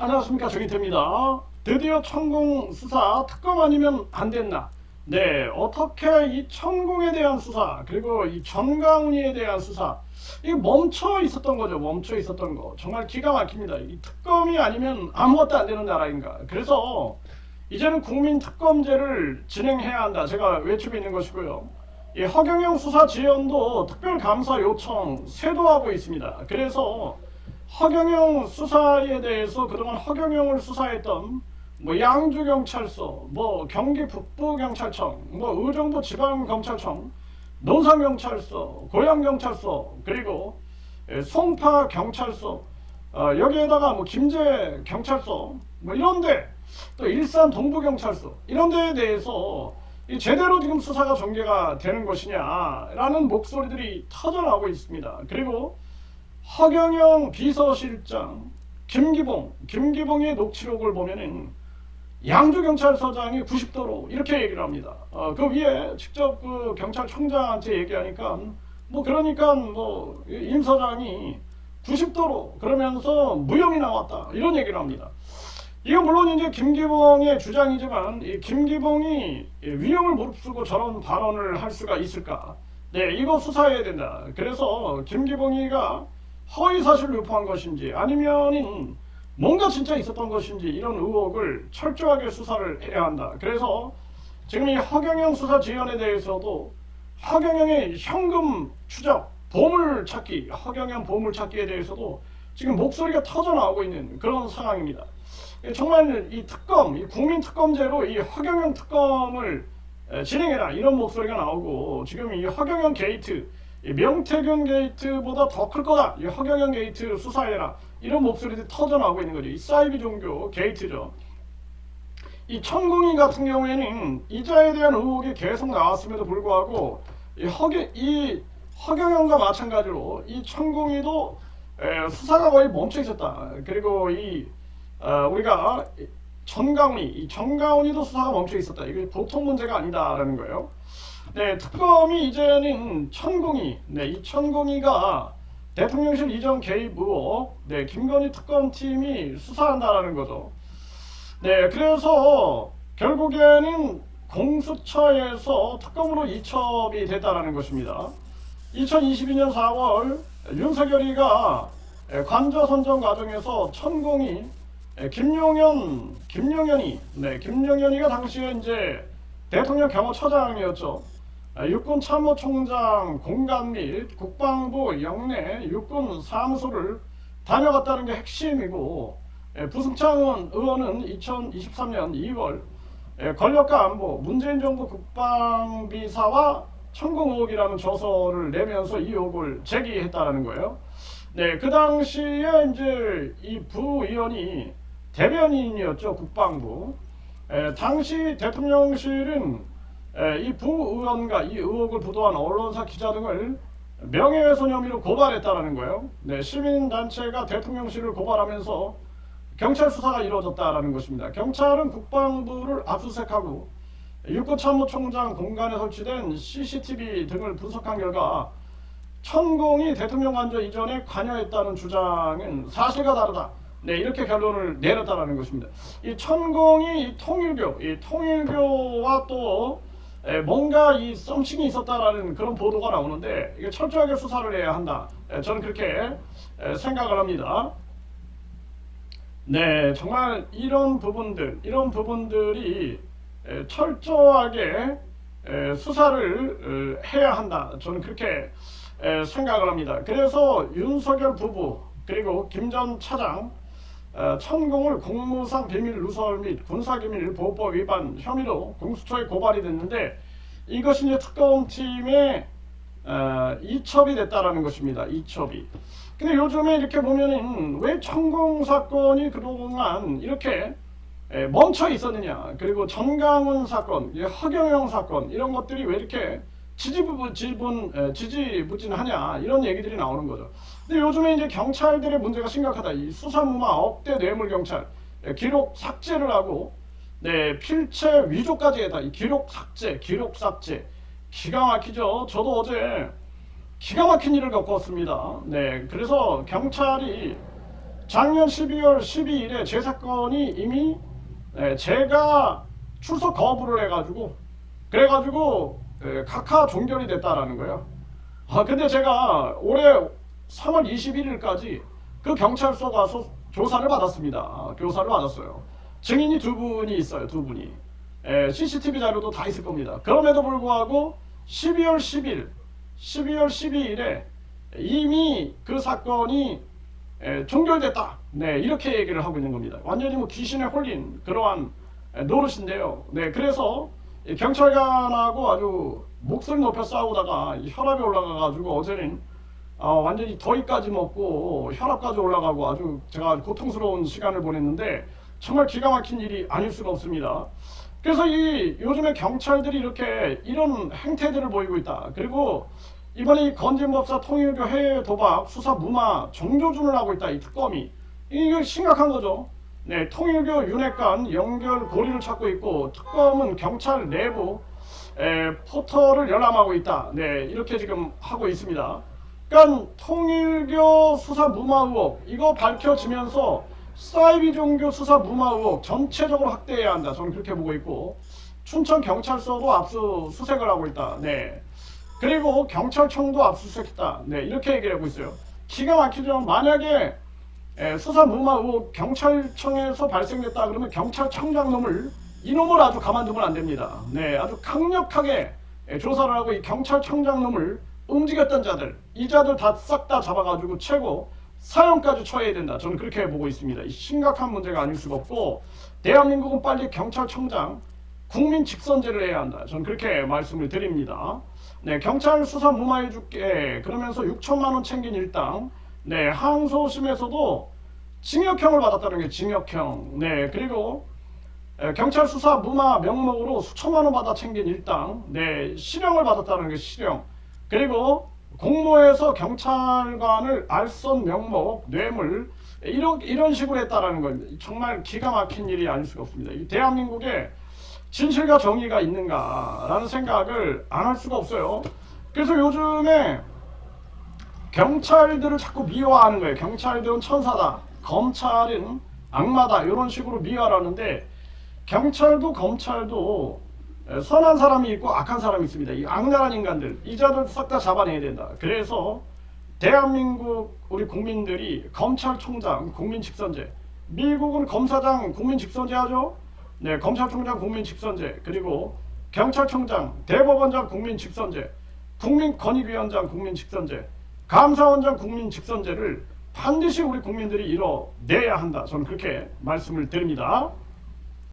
안녕하십니까, 정인태입니다. 드디어 천공 수사 특검 아니면 안 됐나? 네, 어떻게 이 천공에 대한 수사 그리고 이 전광훈에 대한 수사 이게 멈춰 있었던 거죠. 멈춰 있었던 거 정말 기가 막힙니다. 이 특검이 아니면 아무것도 안 되는 나라인가? 그래서 이제는 국민 특검제를 진행해야 한다. 제가 외치고 있는 것이고요. 이 허경영 수사 지원도 특별감사 요청 쇄도하고 있습니다. 그래서 허경영 수사에 대해서 그동안 허경영을 수사했던 양주경찰서, 경기 북부경찰청, 의정부 지방검찰청, 논산경찰서, 고양경찰서, 그리고 송파경찰서, 여기에다가 김제경찰서, 이런데 또 일산 동부경찰서 이런 데에 대해서 제대로 지금 수사가 전개가 되는 것이냐라는 목소리들이 터져나오고 있습니다. 그리고 허경영 비서실장 김기봉의 녹취록을 보면은 양주경찰서장이 90도로 이렇게 얘기를 합니다. 그 위에 직접 그 경찰청장한테 얘기하니까 그러니까 임 서장이 90도로 그러면서 무혐의 나왔다 이런 얘기를 합니다. 이건 물론 이제 김기봉의 주장이지만 이 김기봉이 위험을 무릅쓰고 저런 발언을 할 수가 있을까? 네, 이거 수사해야 된다. 그래서 김기봉이가 허위사실 유포한 것인지 아니면은 뭔가 진짜 있었던 것인지 이런 의혹을 철저하게 수사를 해야 한다. 그래서 지금 이 허경영 수사 지원에 대해서도 허경영의 현금 추적, 보물찾기, 허경영 보물찾기에 대해서도 지금 목소리가 터져나오고 있는 그런 상황입니다. 정말 이 특검, 이 국민특검제로 이 허경영 특검을 진행해라 이런 목소리가 나오고 지금 이 허경영 게이트, 이 명태균 게이트보다 더 클 거다. 이 허경영 게이트 수사해라. 이런 목소리들이 터져나오고 있는 거죠. 이 사이비 종교 게이트죠. 이 천공이 같은 경우에는 이자에 대한 의혹이 계속 나왔음에도 불구하고 이 허경영과 마찬가지로 이 천공이도 수사가 거의 멈춰 있었다. 그리고 우리가 정가훈이도 수사가 멈춰 있었다. 이게 보통 문제가 아니다라는 거예요. 네, 특검이 이제는 이 천공이가 대통령실 이전 개입 의혹, 김건희 특검팀이 수사한다라는 거죠. 네, 그래서 결국에는 공수처에서 특검으로 이첩이 됐다라는 것입니다. 2022년 4월 윤석열이가 관저 선정 과정에서 천공이 김용현이가 당시에 이제 대통령 경호처장이었죠. 육군 참모총장 공간 및 국방부 영내 육군 사무소를 다녀갔다는 게 핵심이고, 부승창 의원은 2023년 2월 권력과 안보 문재인 정부 국방비사와 천공 의혹이라는 저서를 내면서 이 의혹을 제기했다라는 거예요. 네, 그 당시에 이제 이 부의원이 대변인이었죠, 국방부. 당시 대통령실은 이 부의원과 이 의혹을 보도한 언론사 기자 등을 명예훼손 혐의로 고발했다라는 거예요. 네, 시민단체가 대통령실을 고발하면서 경찰 수사가 이루어졌다라는 것입니다. 경찰은 국방부를 압수수색하고 육군참모총장 공간에 설치된 CCTV 등을 분석한 결과 천공이 대통령 관저 이전에 관여했다는 주장은 사실과 다르다. 네, 이렇게 결론을 내렸다라는 것입니다. 이 천공이 이 통일교와 또 뭔가 이 썸씽이 있었다라는 그런 보도가 나오는데 이게 철저하게 수사를 해야 한다. 저는 그렇게 생각을 합니다. 네, 정말 이런 부분들이 철저하게 수사를 해야 한다. 저는 그렇게 생각을 합니다. 그래서 윤석열 부부 그리고 김 전 차장 천공을 공무상 비밀 누설 및 군사기밀 보호법 위반 혐의로 공수처에 고발이 됐는데 이것이 이제 특검팀에 이첩이 됐다라는 것입니다. 이첩이. 근데 요즘에 이렇게 보면은 왜 천공 사건이 그동안 이렇게 멈춰 있었느냐, 그리고 정강훈 사건, 허경영 사건 이런 것들이 왜 이렇게 지지부진하냐 이런 얘기들이 나오는 거죠. 근데 요즘에 이제 경찰들의 문제가 심각하다. 이 수사무마 억대 뇌물 경찰 기록 삭제를 하고 필체 위조까지 했다. 이 기록 삭제 기가 막히죠. 저도 어제 기가 막힌 일을 겪었습니다. 네, 그래서 경찰이 작년 12월 12일에 제 사건이 이미 제가 출석 거부를 해가지고 그래가지고 각하 종결이 됐다라는 거예요. 근데 제가 올해 3월 21일까지 그 경찰서 가서 조사를 받았습니다. 교사를 받았어요. 증인이 두 분이 있어요. 두 분이. CCTV 자료도 다 있을 겁니다. 그럼에도 불구하고 12월 12일에 이미 그 사건이 종결됐다. 네, 이렇게 얘기를 하고 있는 겁니다. 완전히 뭐 귀신에 홀린 그러한 노릇인데요. 네, 그래서 경찰관하고 아주 목소리 높여 싸우다가 혈압이 올라가가지고 어제는 완전히 더위까지 먹고 혈압까지 올라가고 아주 제가 고통스러운 시간을 보냈는데 정말 기가 막힌 일이 아닐 수가 없습니다. 그래서 이 요즘에 경찰들이 이렇게 이런 행태들을 보이고 있다. 그리고 이번에 이 건진법사 통일교 해외 도박 수사 무마 정조준을 하고 있다. 이 특검이 이거 심각한 거죠. 네, 통일교 윤핵관 연결 고리를 찾고 있고 특검은 경찰 내부 포털을 열람하고 있다. 네, 이렇게 지금 하고 있습니다. 그러니까 통일교 수사 무마 의혹 이거 밝혀지면서 사이비 종교 수사 무마 의혹 전체적으로 확대해야 한다. 저는 그렇게 보고 있고 춘천 경찰서도 압수수색을 하고 있다. 네. 그리고 경찰청도 압수수색했다. 네, 이렇게 얘기를 하고 있어요. 기가 막히죠. 만약에 수사 무마 의혹 경찰청에서 발생됐다 그러면 경찰청장 놈을 이놈을 아주 가만두면 안 됩니다. 네, 아주 강력하게 조사를 하고 이 경찰청장 놈을 움직였던 자들, 이 자들 다 싹 다 잡아가지고 최고 사형까지 처해야 된다. 저는 그렇게 보고 있습니다. 심각한 문제가 아닐 수가 없고 대한민국은 빨리 경찰청장 국민 직선제를 해야 한다. 저는 그렇게 말씀을 드립니다. 네, 경찰 수사 무마해줄게 그러면서 6천만 원 챙긴 일당. 네, 항소심에서도 징역형을 받았다는 게 징역형. 네, 그리고 경찰 수사 무마 명목으로 수천만 원 받아 챙긴 일당. 네, 실형을 받았다는 게 실형. 그리고 공모해서 경찰관을 알선 명목 뇌물 이런 식으로 했다라는 겁니다. 정말 기가 막힌 일이 아닐 수가 없습니다. 이 대한민국에 진실과 정의가 있는가라는 생각을 안 할 수가 없어요. 그래서 요즘에 경찰들을 자꾸 미화하는 거예요. 경찰들은 천사다, 검찰은 악마다 이런 식으로 미화를 하는데 경찰도 검찰도 선한 사람이 있고 악한 사람이 있습니다. 이 악랄한 인간들 이 자들 싹 다 잡아내야 된다. 그래서 대한민국 우리 국민들이 검찰총장 국민 직선제, 미국은 검사장 국민 직선제 하죠. 네, 검찰총장 국민 직선제, 그리고 경찰청장, 대법원장 국민 직선제, 국민권익위원장 국민 직선제, 감사원장 국민 직선제를 반드시 우리 국민들이 이뤄내야 한다. 저는 그렇게 말씀을 드립니다.